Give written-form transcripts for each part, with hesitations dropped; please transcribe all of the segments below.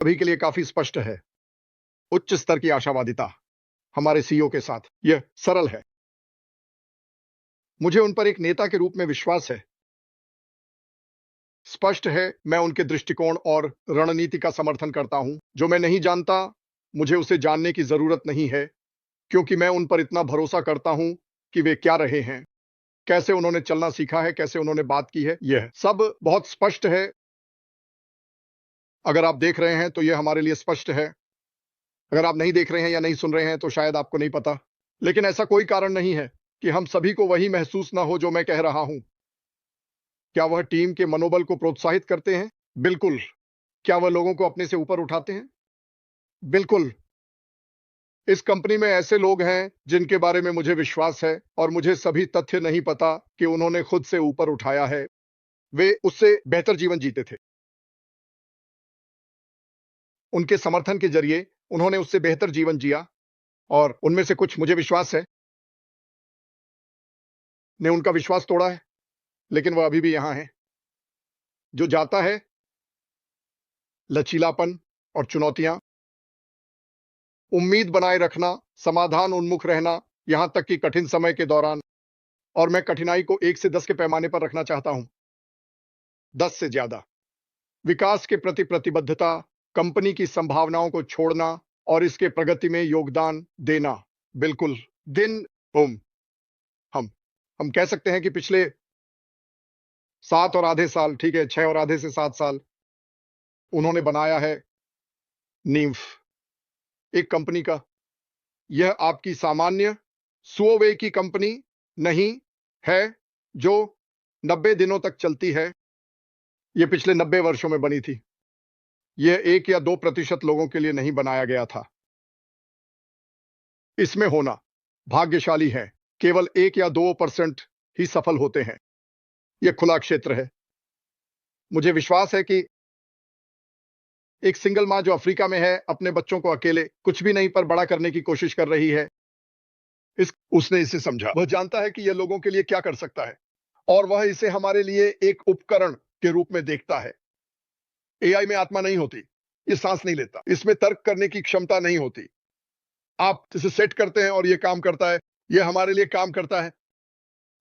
अभी के लिए काफी स्पष्ट है। उच्च स्तर की आशावादिता हमारे सीईओ के साथ यह सरल है। मुझे उन पर एक नेता के रूप में विश्वास है। स्पष्ट है, मैं उनके दृष्टिकोण और रणनीति का समर्थन करता हूं। जो मैं नहीं जानता, मुझे उसे जानने की जरूरत नहीं है, क्योंकि मैं उन पर इतना भरोसा करता हूं कि वे क्या रहे हैं, कैसे उन्होंने चलना सीखा है, कैसे उन्होंने बात की है। यह सब बहुत स्पष्ट है। अगर आप देख रहे हैं तो यह हमारे लिए स्पष्ट है। अगर आप नहीं देख रहे हैं या नहीं सुन रहे हैं तो शायद आपको नहीं पता। लेकिन ऐसा कोई कारण नहीं है कि हम सभी को वही महसूस ना हो जो मैं कह रहा हूं। क्या वह टीम के मनोबल को प्रोत्साहित करते हैं? बिल्कुल। क्या वह लोगों को अपने से ऊपर उठाते हैं? बिल्कुल। इस कंपनी में ऐसे लोग हैं जिनके बारे में मुझे विश्वास है और मुझे सभी तथ्य नहीं पता कि उन्होंने खुद से ऊपर उठाया है। वे उससे बेहतर जीवन जीते थे। उनके समर्थन के जरिए उन्होंने उससे बेहतर जीवन जिया, और उनमें से कुछ, मुझे विश्वास है, ने उनका विश्वास तोड़ा है, लेकिन वह अभी भी यहां है। जो जाता है, लचीलापन और चुनौतियां, उम्मीद बनाए रखना, समाधान उन्मुख रहना, यहां तक कि कठिन समय के दौरान। और मैं कठिनाई को 1 से 10 के पैमाने पर रखना चाहता हूं। 10 से ज्यादा। विकास के प्रति प्रतिबद्धता, कंपनी की संभावनाओं को छोड़ना और इसके प्रगति में योगदान देना। बिल्कुल। दिन ओम हम हम कह सकते हैं कि पिछले 7 और आधे साल, ठीक है, 6 और आधे से 7 साल, उन्होंने बनाया है नींव एक कंपनी का। यह आपकी सामान्य सुओवे की कंपनी नहीं है जो 90 दिनों तक चलती है। यह पिछले 90 वर्षों में बनी थी। यह 1 या 2% लोगों के लिए नहीं बनाया गया था। इसमें होना भाग्यशाली है। केवल 1 या 2% ही सफल होते हैं। यह खुला क्षेत्र है। मुझे विश्वास है कि एक सिंगल मां जो अफ्रीका में है, अपने बच्चों को अकेले कुछ भी नहीं पर बड़ा करने की कोशिश कर रही है। उसने इसे समझा। वह जानता है कि यह लोगों के लिए क्या कर सकता है, और वह इसे हमारे लिए एक उपकरण के रूप में देखता है। एआई में आत्मा नहीं होती। ये सांस नहीं लेता। इसमें तर्क करने की क्षमता नहीं होती। आप इसे सेट करते हैं और यह काम करता है। यह हमारे लिए काम करता है।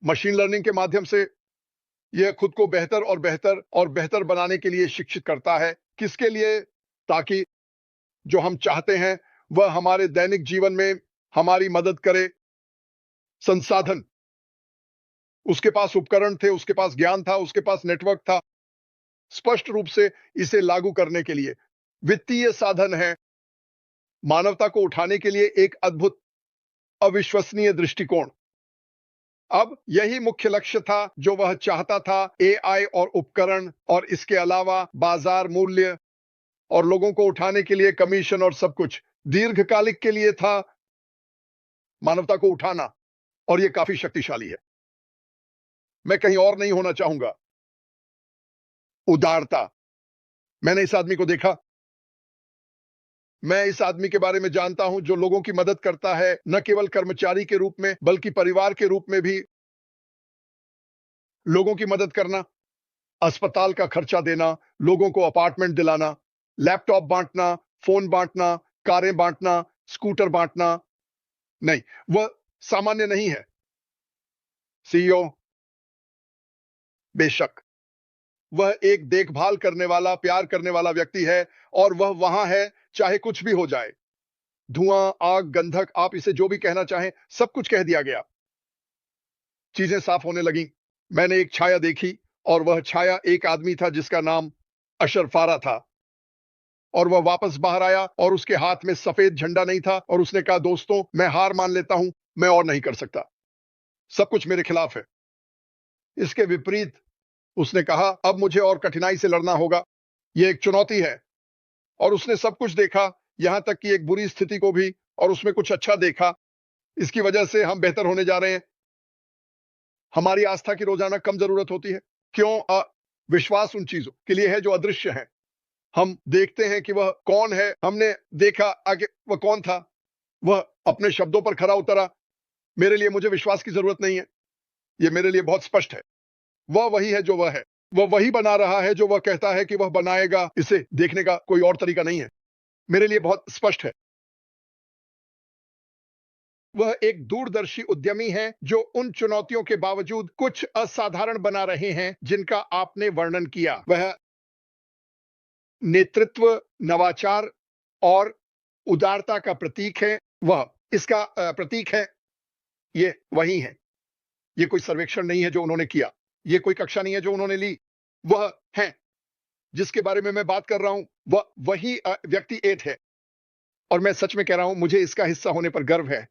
मशीन लर्निंग के माध्यम से यह खुद को बेहतर और बेहतर और बेहतर बनाने के लिए शिक्षित करता है। किसके लिए? ताकि जो हम चाहते हैं वह हमारे दैनिक जीवन में हमारी मदद करे। संसाधन, उसके पास उपकरण थे, उसके पास ज्ञान था, उसके पास नेटवर्क था, स्पष्ट रूप से इसे लागू करने के लिए। वित्तीय साधन है। मानवता को उठाने के लिए एक अद्भुत, अविश्वसनीय दृष्टिकोण। अब यही मुख्य लक्ष्य था जो वह चाहता था। एआई और उपकरण, और इसके अलावा बाजार मूल्य और लोगों को उठाने के लिए कमीशन और सब कुछ दीर्घकालिक के लिए था। मानवता को उठाना, और यह काफी शक्तिशाली है। मैं कहीं और नहीं होना चाहूंगा। उदारता। मैंने इस आदमी को देखा। मैं इस आदमी के बारे में जानता हूं जो लोगों की मदद करता है, न केवल कर्मचारी के रूप में बल्कि परिवार के रूप में भी। लोगों की मदद करना, अस्पताल का खर्चा देना, लोगों को अपार्टमेंट दिलाना, लैपटॉप बांटना, फोन बांटना, कारें बांटना, स्कूटर बांटना। नहीं, वह सामान्य नहीं है। सीईओ, बेशक वह एक देखभाल करने वाला, प्यार करने वाला व्यक्ति है, और वह वहां है चाहे कुछ भी हो जाए। धुआं, आग, गंधक, आप इसे जो भी कहना चाहें, सब कुछ कह दिया गया। चीजें साफ होने लगी। मैंने एक छाया देखी, और वह छाया एक आदमी था जिसका नाम अशरफारा था। और वह वापस बाहर आया, और उसके हाथ में सफेद झंडा नहीं था, और उसने कहा, दोस्तों, मैं हार मान लेता हूं, मैं और नहीं कर सकता, सब कुछ मेरे खिलाफ है। इसके विपरीत उसने कहा, अब मुझे और कठिनाई से लड़ना होगा। यह एक चुनौती है। और उसने सब कुछ देखा, यहां तक कि एक बुरी स्थिति को भी, और उसमें कुछ अच्छा देखा। इसकी वजह से हम बेहतर होने जा रहे हैं। हमारी आस्था की रोजाना कम जरूरत होती है। क्यों? विश्वास उन चीजों के लिए है जो अदृश्य है। हम देखते हैं कि वह कौन है। हमने देखा आगे वह कौन था। वह अपने शब्दों पर खरा उतरा। मेरे लिए, मुझे विश्वास की जरूरत नहीं है। यह मेरे लिए बहुत स्पष्ट है। वह वही है जो वह है। वह वही बना रहा है जो वह कहता है कि वह बनाएगा। इसे देखने का कोई और तरीका नहीं है। मेरे लिए बहुत स्पष्ट है। वह एक दूरदर्शी उद्यमी है जो उन चुनौतियों के बावजूद कुछ असाधारण बना रहे हैं जिनका आपने वर्णन किया। वह नेतृत्व, नवाचार और उदारता का प्रतीक है। वह इसका प्रतीक है। ये वही है। ये कोई सर्वेक्षण नहीं है जो उन्होंने किया। ये कोई कक्षा नहीं है जो उन्होंने ली। वह है जिसके बारे में मैं बात कर रहा हूं। वह वही व्यक्ति एट है। और मैं सच में कह रहा हूं, मुझे इसका हिस्सा होने पर गर्व है।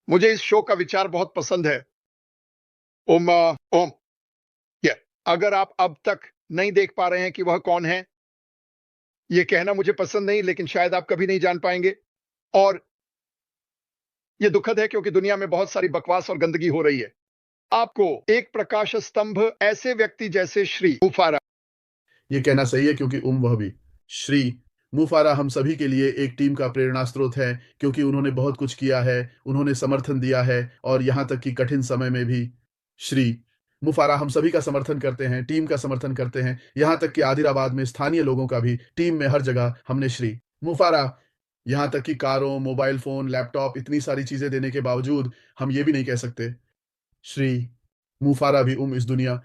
मुझे इस शो का विचार बहुत पसंद है। ओम ओम ये अगर आप अब तक नहीं देख पा रहे हैं कि वह कौन है, ये कहना मुझे पसंद नहीं, लेकिन शायद आप कभी नहीं जान पाएंगे। और ये दुखद है क्योंकि दुनिया में बहुत सारी बकवास और गंदगी हो रही है। आपको एक प्रकाश स्तंभ ऐसे व्यक्ति जैसे श्री मुफारा। ये कहना सही है क्योंकि वह भी श्री मुफारा हम सभी के लिए एक टीम का प्रेरणा स्रोत है क्योंकि उन्होंने बहुत कुछ किया है, उन्होंने समर्थन दिया है और यहाँ तक कि कठिन समय में भी श्री मुफारा हम सभी का समर्थन करते हैं, टीम का समर्थन करते हैं, यहाँ तक कि आदिलाबाद में स्थानीय लोगों का भी टीम में हर जगह हमने श्री मुफारा, यहाँ तक कि कारों, मोबाइल फोन, लैपटॉप इतनी सारी चीजें देने के बावजूद हम ये भी नहीं कह सकते श्री मुफारा भी इस दुनिया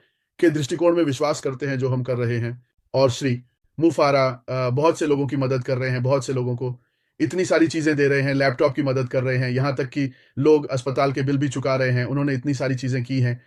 के दृष्टिकोण में विश्वास करते हैं जो हम कर रहे हैं। और श्री मुफारा बहुत से लोगों की मदद कर रहे हैं, बहुत से लोगों को इतनी सारी चीज़ें दे रहे हैं, लैपटॉप की मदद कर रहे हैं, यहाँ तक कि लोग अस्पताल के बिल भी चुका रहे हैं। उन्होंने इतनी सारी चीज़ें की हैं